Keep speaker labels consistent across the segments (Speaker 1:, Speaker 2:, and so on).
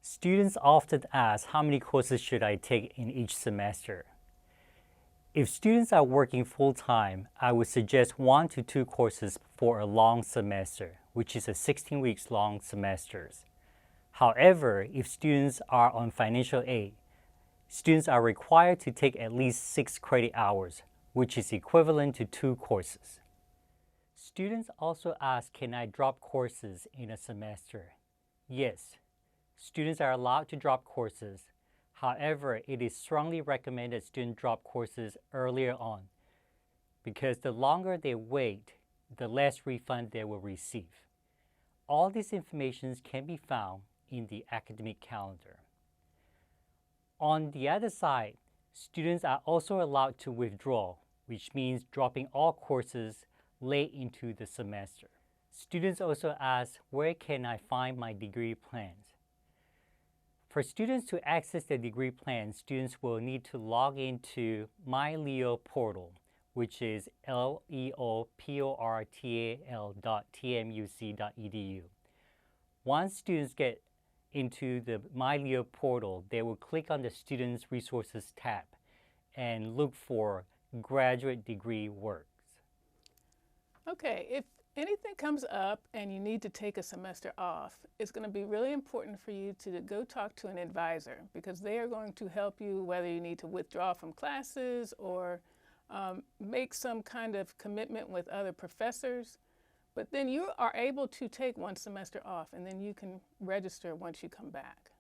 Speaker 1: Students often ask how many courses should I take in each semester. If students are working full-time, I would suggest 1 to 2 courses for a long semester, which is a 16 weeks long semesters. However, if students are on financial aid, students are required to take at least 6 credit hours, which is equivalent to 2 courses. Students also ask, can I drop courses in a semester? Yes, students are allowed to drop courses. However, it is strongly recommended students drop courses earlier on because the longer they wait, the less refund they will receive. All this information can be found in the academic calendar. On the other side, students are also allowed to withdraw, which means dropping all courses late into the semester. Students also ask, where can I find my degree plans? For students to access the degree plan, students will need to log into MyLeo portal, which is leoportal.tmuc.edu. Once students get into the MyLeo portal, they will click on the Students Resources tab and look for graduate degree works.
Speaker 2: Okay, if anything comes up and you need to take a semester off, it's going to be really important for you to go talk to an advisor because they are going to help you whether you need to withdraw from classes or make some kind of commitment with other professors. But then you are able to take 1 semester off and then you can register once you come back.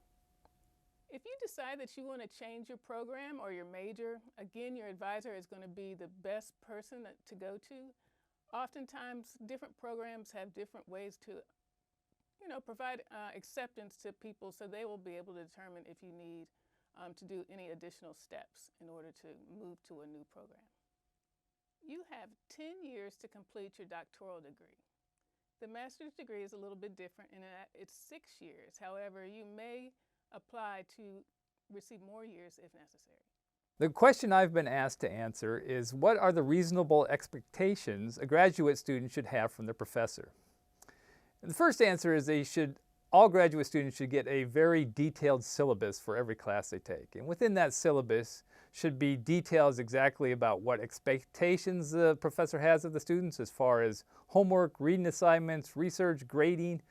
Speaker 2: If you decide that you want to change your program or your major, again, your advisor is going to be the best person to go to. Oftentimes, different programs have different ways to, provide acceptance to people, so they will be able to determine if you need to do any additional steps in order to move to a new program. You have 10 years to complete your doctoral degree. The master's degree is a little bit different in that it's 6 years. However, you may apply to receive more years if necessary.
Speaker 3: The question I've been asked to answer is, what are the reasonable expectations a graduate student should have from their professor? And the first answer is all graduate students should get a very detailed syllabus for every class they take. And within that syllabus should be details exactly about what expectations the professor has of the students as far as homework, reading assignments, research, grading,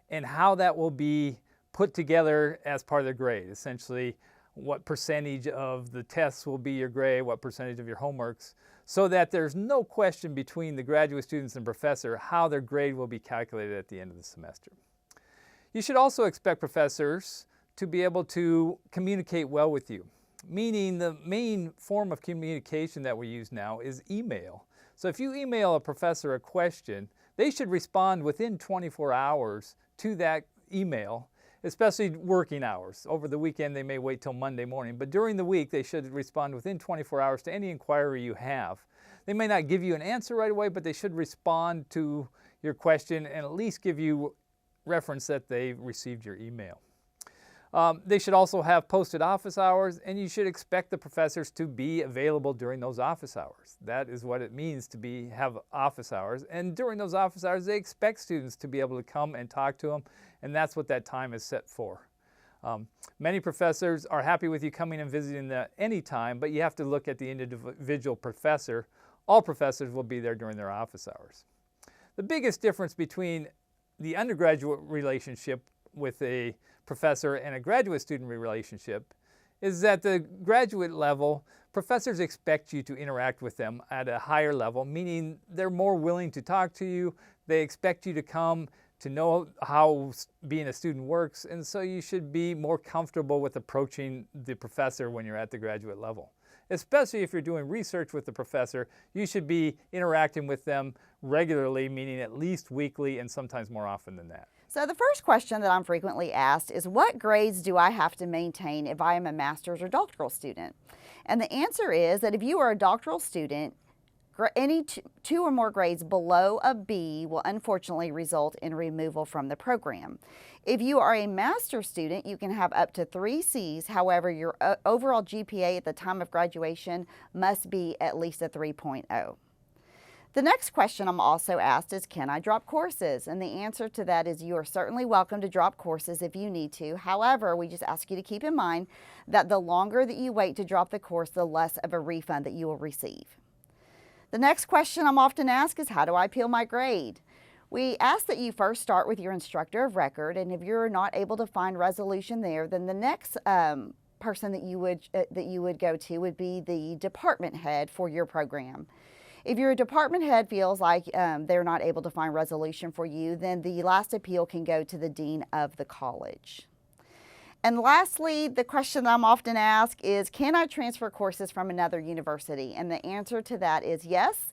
Speaker 3: and how that will be put together as part of their grade. Essentially, what percentage of the tests will be your grade, what percentage of your homeworks, so that there's no question between the graduate students and professor how their grade will be calculated at the end of the semester. You should also expect professors to be able to communicate well with you, meaning the main form of communication that we use now is email. So if you email a professor a question, they should respond within 24 hours to that email, especially working hours. Over the weekend, they may wait till Monday morning, but during the week, they should respond within 24 hours to any inquiry you have. They may not give you an answer right away, but they should respond to your question and at least give you reference that they received your email. They should also have posted office hours, and you should expect the professors to be available during those office hours. That is what it means to have office hours. And during those office hours, they expect students to be able to come and talk to them, and that's what that time is set for. Many professors are happy with you coming and visiting them any time, but you have to look at the individual professor. All professors will be there during their office hours. The biggest difference between the undergraduate relationship with a professor and a graduate student relationship is that the graduate level, professors expect you to interact with them at a higher level, meaning they're more willing to talk to you. They expect you to come to know how being a student works, and so you should be more comfortable with approaching the professor when you're at the graduate level. Especially if you're doing research with the professor, you should be interacting with them regularly, meaning at least weekly and sometimes more often than that.
Speaker 4: So the first question that I'm frequently asked is, what grades do I have to maintain if I am a master's or doctoral student? And the answer is that if you are a doctoral student, any two or more grades below a B will unfortunately result in removal from the program. If you are a master's student, you can have up to 3 C's. However, your overall GPA at the time of graduation must be at least a 3.0. The next question I'm also asked is, can I drop courses? And the answer to that is you are certainly welcome to drop courses if you need to. However, we just ask you to keep in mind that the longer that you wait to drop the course, the less of a refund that you will receive. The next question I'm often asked is, how do I appeal my grade? We ask that you first start with your instructor of record, and if you're not able to find resolution there, then the next person that you would go to would be the department head for your program. If your department head feels like they're not able to find resolution for you, then the last appeal can go to the dean of the college. And lastly, the question I'm often asked is, can I transfer courses from another university? And the answer to that is yes.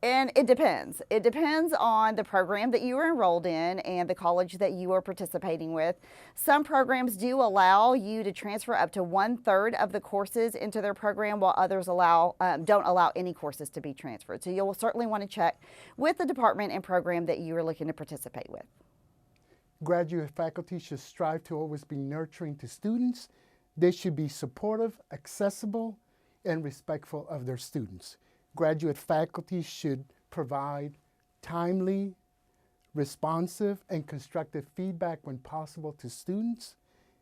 Speaker 4: And it depends. It depends on the program that you are enrolled in and the college that you are participating with. Some programs do allow you to transfer up to 1/3 of the courses into their program, while others don't allow any courses to be transferred. So you'll certainly want to check with the department and program that you are looking to participate with.
Speaker 5: Graduate faculty should strive to always be nurturing to students. They should be supportive, accessible, and respectful of their students. Graduate faculty should provide timely, responsive, and constructive feedback when possible to students.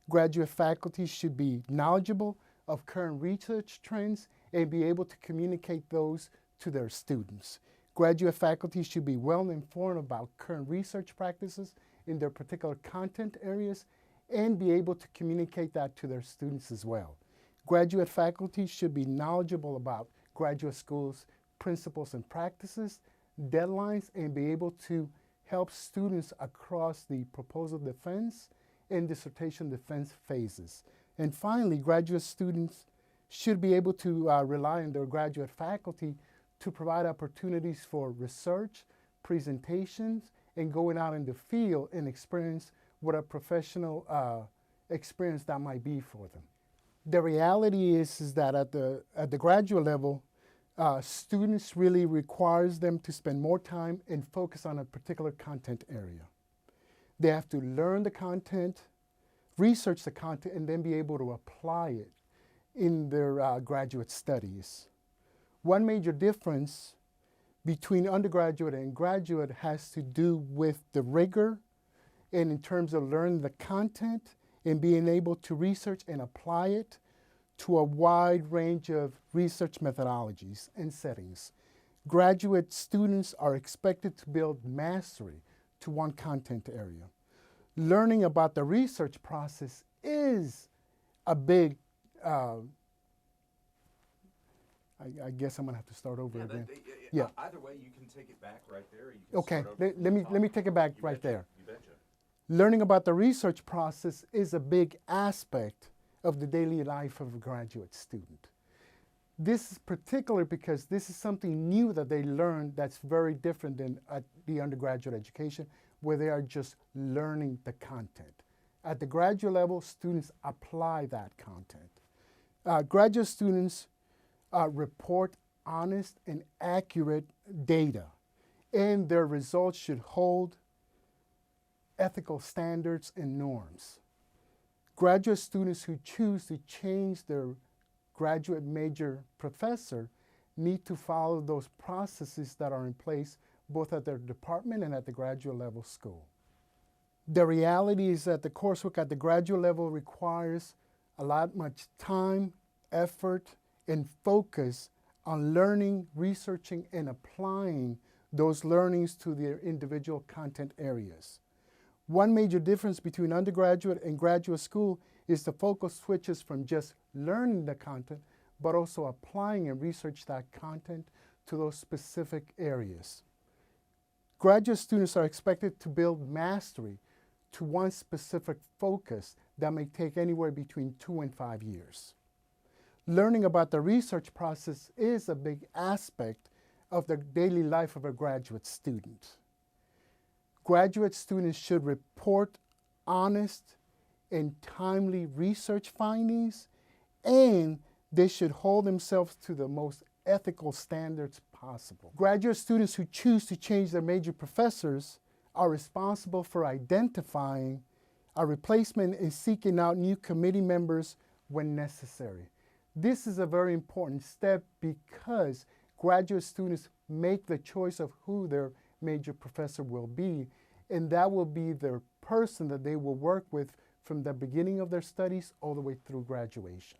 Speaker 5: Graduate faculty should be knowledgeable of current research trends and be able to communicate those to their students. Graduate faculty should be well informed about current research practices in their particular content areas and be able to communicate that to their students as well. Graduate faculty should be knowledgeable about graduate schools' principles and practices, deadlines, and be able to help students across the proposal defense and dissertation defense phases. And finally, graduate students should be able to rely on their graduate faculty to provide opportunities for research, presentations, and going out in the field and experience what a professional experience that might be for them. The reality is that at the graduate level, students really requires them to spend more time and focus on a particular content area. They have to learn the content, research the content, and then be able to apply it in their graduate studies. One major difference between undergraduate and graduate has to do with the rigor and in terms of learning the content and being able to research and apply it to a wide range of research methodologies and settings. Graduate students are expected to build mastery to one content area. Learning about the research process is a big, I guess I'm gonna have to start over again. Yeah.
Speaker 6: Either way, you can take it back right there. Or you can
Speaker 5: Okay,
Speaker 6: start over
Speaker 5: let me take it back right there.
Speaker 6: You betcha.
Speaker 5: Learning about the research process is a big aspect of the daily life of a graduate student. This is particular because this is something new that they learn that's very different than at the undergraduate education, where they are just learning the content. At the graduate level, students apply that content. Graduate students report honest and accurate data, and their results should hold ethical standards and norms. Graduate students who choose to change their graduate major professor need to follow those processes that are in place both at their department and at the graduate level school. The reality is that the coursework at the graduate level requires a lot much time, effort, and focus on learning, researching, and applying those learnings to their individual content areas. One major difference between undergraduate and graduate school is the focus switches from just learning the content, but also applying and research that content to those specific areas. Graduate students are expected to build mastery to one specific focus that may take anywhere between 2 and 5 years. Learning about the research process is a big aspect of the daily life of a graduate student. Graduate students should report honest and timely research findings, and they should hold themselves to the most ethical standards possible. Graduate students who choose to change their major professors are responsible for identifying a replacement and seeking out new committee members when necessary. This is a very important step because graduate students make the choice of who their major professor will be, and that will be their person that they will work with from the beginning of their studies all the way through graduation.